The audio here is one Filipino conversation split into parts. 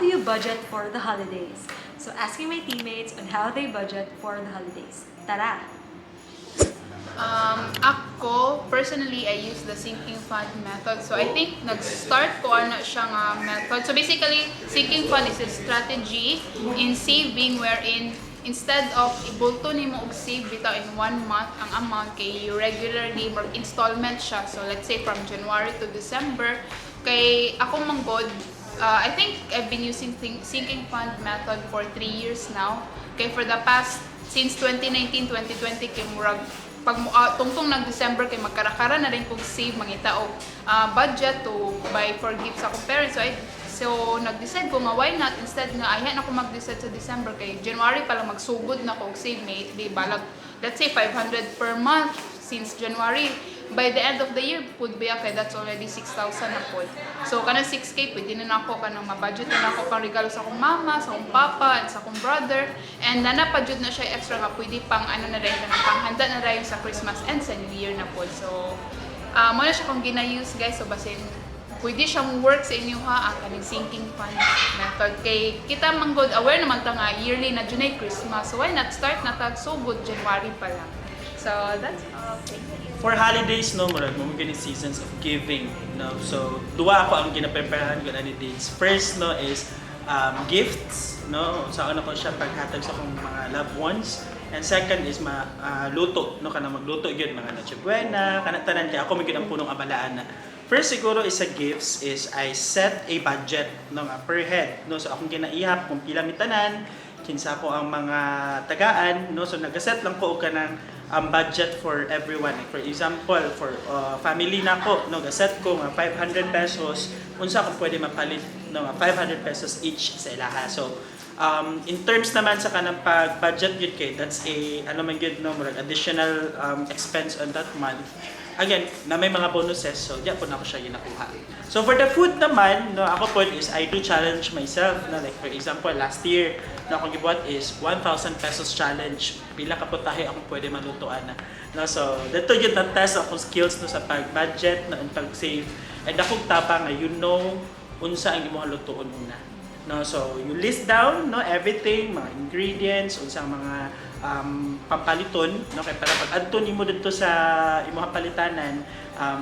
do you budget for the holidays? So asking my teammates on how they budget for the holidays. Tara! Ako, personally, I use the sinking fund method. So, I think nag-start ko ano siya nga method. So, basically, sinking fund is a strategy in saving wherein instead of ibulto nimo og save bitaw in 1 month ang amount kay you regularly mag-installment siya. So, let's say from January to December, kay ako manggod, I think I've been using sinking fund method for 3 years now. Kay for the past, since 2019, 2020, kay murag pag tungtong nag-December kay magkarakara na rin kong save mangita og budget to buy for gifts sa akong parents. So nag-decide ko nga why not instead nga ayan ako mag-decide sa December kay January pa lang magsugod na ko og save may di balag let's say 500 per month since January. By the end of the year pud biya kay that's already 6,000 na pod. So kana 6K pwede na nako kanang ma-budget na nako pang regalo sa akong mama, sa akong papa, at sa akong brother. And nanapadyod na siya extra nga pwede pang ano na rin kanang panghanda na rin sa Christmas and sa New Year na pod. So mo na siya kung gina-use guys, so basin pwede siyang work sa inyo ha ang kaning sinking fund method kay kita manggod aware naman ta nga yearly na Junay Christmas. So why not start na tag so good January pa lang. So that's all. Thank you. For holidays, no, murag mo gani seasons of giving, no. So, duwa ako ang ginapreparahan ko ani days. First, no, is gifts, no. Sa ano ko siya paghatag sa akong mga loved ones. And second is luto, no, kana magluto gyud mga Noche Buena, kana tanan kay ako may ang punong abalaan na. First siguro is sa gifts is I set a budget no nga per head, no. So akong ginaihap kung pila mi tanan, kinsa ko ang mga tagaan, no. So nagaset lang ko og kanang budget for everyone. Like for example, for family na ko, no, gaset ko nga 500 pesos, unsa akong pwede mapalit no, 500 pesos each sa ilaha. So, in terms naman sa kanang pag-budget yun kay, that's a, ano man yun, no, additional expense on that month. Again, na may mga bonuses, so diyan po na ako siya ginakuha. So for the food naman, no, ako po is I do challenge myself. No, like for example, last year, na akong gibuhat is 1,000 pesos challenge. Pila ka putahe akong pwede malutuan na. No, so dito yun na-test akong skills no, sa pag-budget, no, and pag-save. And akong tapa nga, you know, unsa ang imong lutuon una. No, so you list down no everything, mga ingredients, unsang mga pampaliton, no, kay para pag adto nimo dito sa imong palitanan,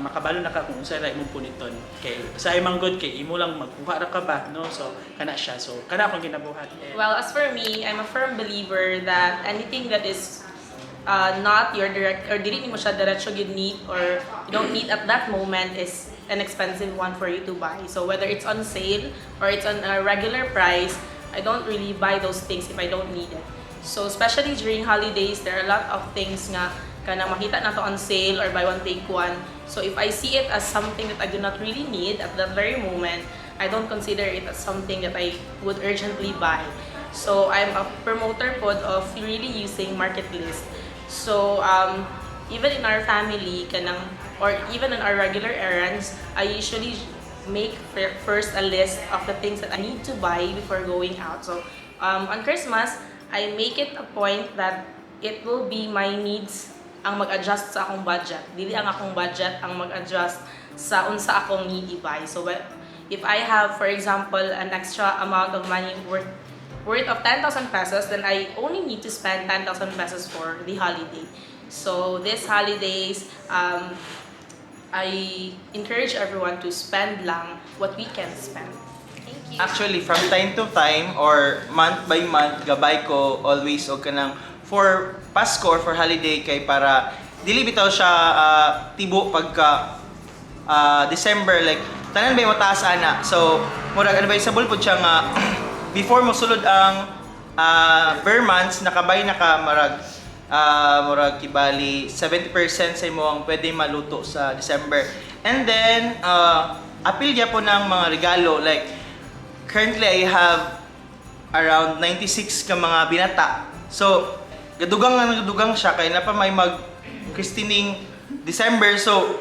makabalo na ka kung unsa ra imong puniton. Kay sa imong good kay imo lang magkuha ra ka ba, no, so kana siya. So kana akong ginabuhat. Well, as for me, I'm a firm believer that anything that is not your direct or dili mo siya diretso gid need or you don't need at that moment is an expensive one for you to buy. So whether it's on sale or it's on a regular price, I don't really buy those things if I don't need it. So especially during holidays, there are a lot of things nga kana makita na to on sale or buy one take one. So if I see it as something that I do not really need at that very moment, I don't consider it as something that I would urgently buy. So I'm a promoter pod of really using market list. So even in our family kanang or even on our regular errands, I usually make first a list of the things that I need to buy before going out. So on Christmas, I make it a point that it will be my needs ang mag-adjust sa akong budget. Dili ang akong budget ang mag-adjust sa unsa akong need i-buy. So if I have, for example, an extra amount of money worth of 10,000 pesos, then I only need to spend 10,000 pesos for the holiday. So this holidays, I encourage everyone to spend lang what we can spend. Actually, from time to time or month by month, gabay ko always o kanang for Pasko or for holiday kay para dili bitaw siya tibo pagka December like tanan bay mataas ana. So murag ano ba sa bulpod siya nga before mo sulod ang bare months nakabay na ka murag kibali 70% sa imo ang pwede maluto sa December. And then apil po ng mga regalo like currently, I have around 96 ka mga binata. So, gadugang siya kaya na pa may mag-christening December. So,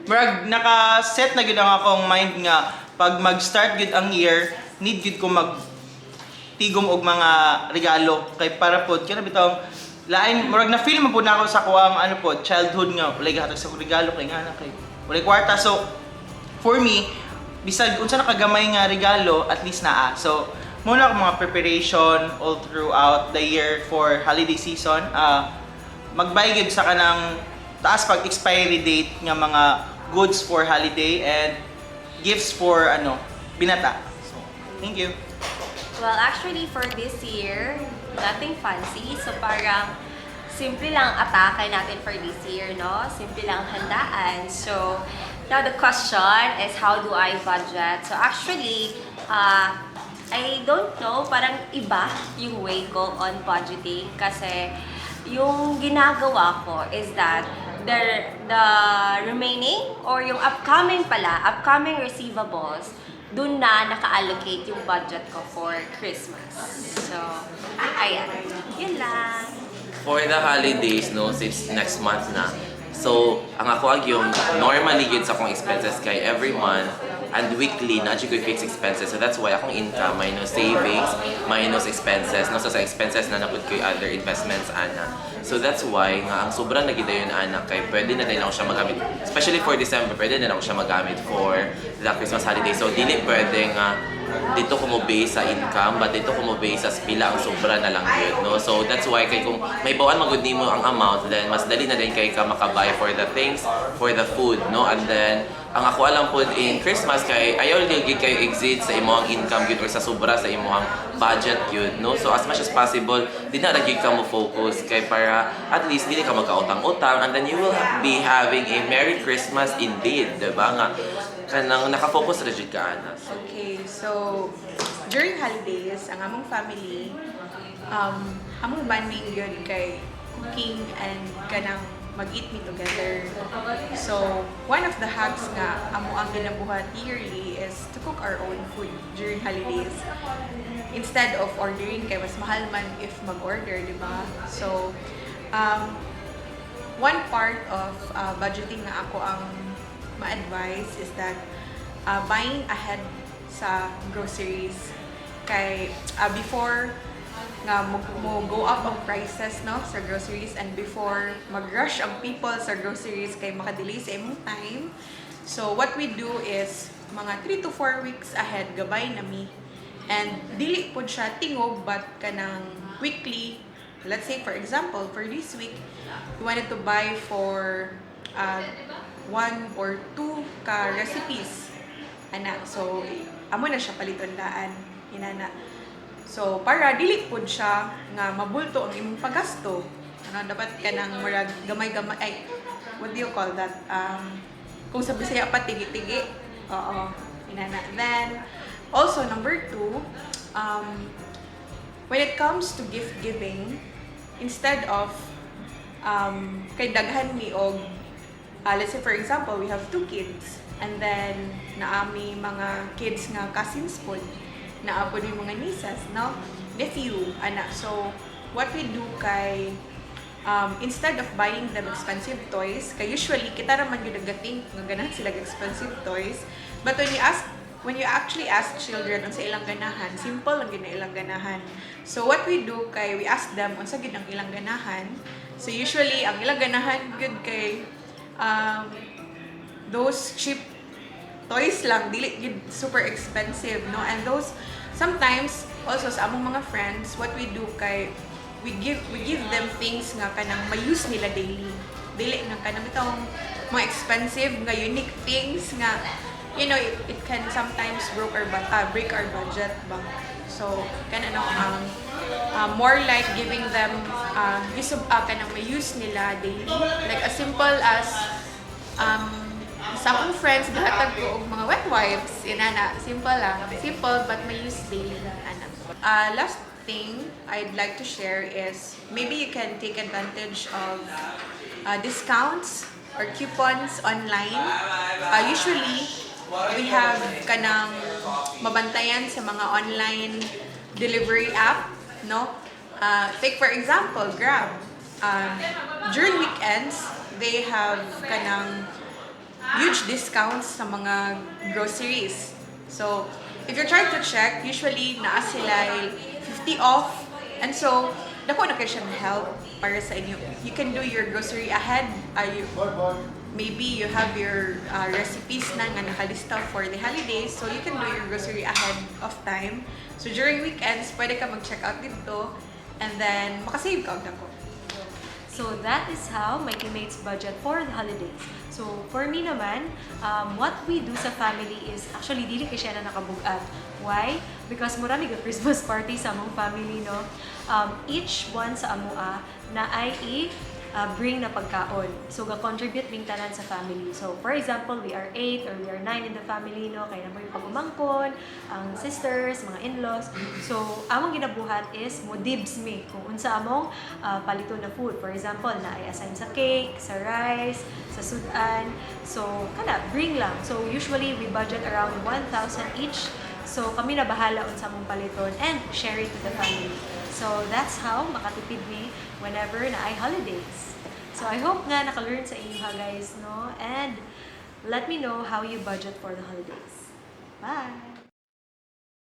marag naka-set na gid ang akong mind nga pag mag-start gid ang year, need gid ko mag-tigom og mga regalo kay para pod kaya bitaw lain murag na feel mo po na ako sa kuwang ano po childhood nga walay gahatag sa regalo kay nga kay walay kwarta. So, for me, bisag unsa nakagamay nga regalo, at least naa. So, muna ang mga preparation all throughout the year for holiday season. Magbay gyud sa kanang taas pag expiry date nga mga goods for holiday and gifts for binata. So, thank you. Well, actually, for this year, nothing fancy. So, parang simple lang atake natin for this year, no? Simple lang handaan. So, now the question is, how do I budget? So, actually, I don't know, parang iba yung way ko on budgeting kasi yung ginagawa ko is that the remaining or yung upcoming receivables, dun na naka-allocate yung budget ko for Christmas. So, ayan. Yun lang. For the holidays, no, since next month na. So, ang ako yung normally yun sa akong expenses kay every month and weekly na ko fixed expenses. So that's why akong income minus savings, minus expenses. No, so sa expenses na napud ko yung other investments ana. So that's why nga ang sobrang nagida yun ana kay pwede na din ako siya magamit. Especially for December, pwede na ako siya magamit for the Christmas holiday. So dili pwede nga dito ko mo base sa income, but dito ko mo base sa pila ang sobra na lang yun, no? So that's why kay kung may bawan magud nimo ang amount, then mas dali na din kay ka makabay for the things, for the food, no? And then ang ako alam po in Christmas kay ayaw gyud kayo exceed sa imong income gyud or sa sobra sa imong budget gyud, no? So as much as possible, di na gyud ka mo focus kay para at least dili ka magkautang-utang, and then you will be having a Merry Christmas indeed, diba nga? Kanang nakafocus ra jud ka ana. Okay, so during holidays, ang among family, among bonding yun kay cooking and kanang mag-eat me together. So, one of the hacks nga amo ang ginabuhat yearly is to cook our own food during holidays. Instead of ordering kay mas mahal man if mag-order, di ba? So, one part of budgeting na ako ang ma-advise is that buying ahead sa groceries kay before nga mo go up ang prices, no, sa groceries, and before mag-rush ang people sa groceries kay makadelay sa imong time. So what we do is mga 3 to 4 weeks ahead gabay nami, and dili pud siya tingob but kanang weekly. Let's say for example for this week we wanted to buy for 1 or 2 ka recipes ana, so amo na siya paliton daan inana. So para dili pud siya nga mabulto ang imong paggasto, dapat ka nang murag gamay-gamay, ay what do you call that, kung sa Bisaya pa tigi-tigi, oo, inana. Then also number 2, when it comes to gift giving, instead of kay daghan ni og let's say for example we have 2 kids and then naami mga kids nga cousins pod, naapod yung mga nieces, no, nephew ana. So what we do kay instead of buying them expensive toys, kay usually kita raman gyud nagating nga ganahan sila expensive toys, but when you actually ask children unsa ilang ganahan, simple lang gyud na ilang ganahan. So what we do kay we ask them unsa gyud ang ilang ganahan. So usually ang ilang ganahan gyud kay those cheap toys lang, dili gyud super expensive, no. And those sometimes also sa among mga friends, what we do kay we give them things nga kanang ma-use nila daily, dili nga kanang itong mga expensive nga unique things nga you know it can sometimes break our budget ba. So kanang more like giving them kanang ma-use nila daily, like as simple as sa akong friends gihatag ko og mga wet wipes inana, simple lang, simple but may use daily ana. Last thing I'd like to share is maybe you can take advantage of discounts or coupons online. Usually we have kanang mabantayan sa mga online delivery app, no. Take for example Grab. During weekends they have kanang huge discounts sa mga groceries. So, if you're trying to check, usually naa sila 50 off. And so, dako na kayo siyang help para sa inyo. You can do your grocery ahead. maybe you have your recipes na nga nakalista for the holidays, so you can do your grocery ahead of time. So during weekends, pwede ka mag-check out dito and then makasave ka og dako. So that is how my teammates budget for the holidays. So for me naman, what we do sa family is actually dili kay siya na nakabugat. Why? Because murami ga Christmas party sa among family, no? Each one sa amoa na ay bring na pagkaon. So ga-contribute ring tanan sa family. So for example, we are 8 or we are 9 in the family, no? Kaya na mo yung pagumangkon, ang sisters, mga in-laws. So among ginabuhat is mo dibs me kung unsa among palito na food. For example, na ay assign sa cake, sa rice, sa sudan. So kana bring lang. So usually we budget around 1,000 each. So kami na bahala unsa among paliton and share it to the family. So that's how makatipid me whenever na ay holidays. So I hope nga naka-learn sa inyo ha guys, no? And let me know how you budget for the holidays. Bye!